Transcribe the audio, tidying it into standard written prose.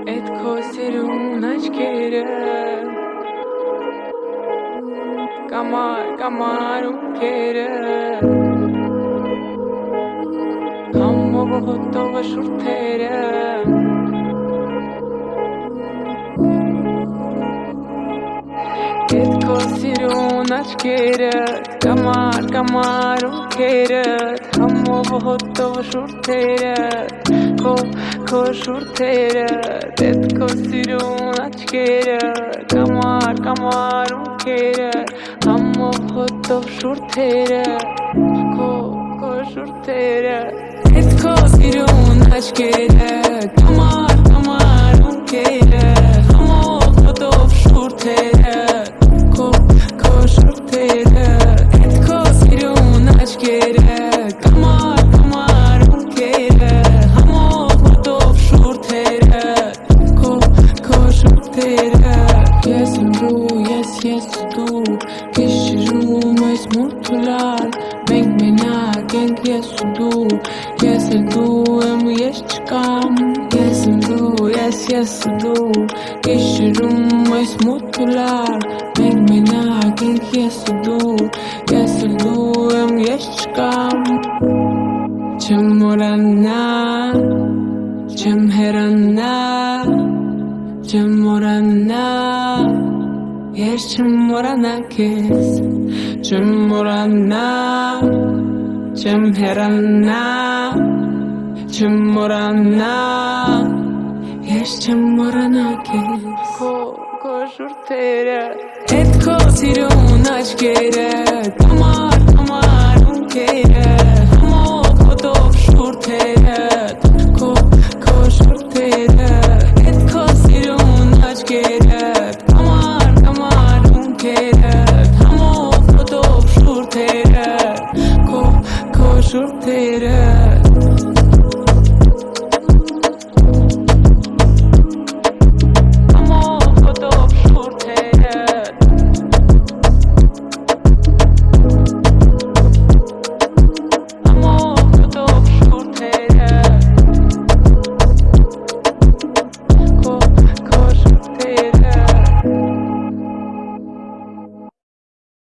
Էդ քո սիրուն աչքերը Կամար ունքերը Համով հոտով շուրթերը Էդ քո սիրուն աչքերը Կամար ունքերը Համով հոտով շուրթերը Քո շուրթերը Էդ քո սիրուն աչքերը Կամար ունքերը Համով հոտով շուրթերը Քո շուրթերը Էդ քո սիրուն աչքերը Կամար ունքերը Համով հոտով շուրթերը Քո շուրթերը Էդ քո սիրուն աչքերը Կամար ունքերը Համով հոտով շուրթերը Քո շուրթերը Ես եմ դու, ես դու Գիշերում այս մուրթուլար Մենք մենակ ենք ես ու դու Ես էլ դու եմ ու ես չկամ Ես եմ դու, ես ու դու Գիշերում այս մուրթուլար Մենք մենակ ենք ես ու դու Ես էլ դու եմ ու ես չկամ Չեմ մորանա Չեմ հեռանա Չեմ մորանա Ես չեմ մորանա քեզ Չեմ մորանա Չեմ հեռանա Չեմ մորանա Ես չեմ մորանա քեզ Քո շուրթերը Էդ քո սիրուն աչքերը Կամար ունքերը Համով հոտով շուրթերը Քո շուրթերը Էդ քո սիրուն աչքերը Կամար ունքերը Համով հոտով շուրթերը Քո շուրթերը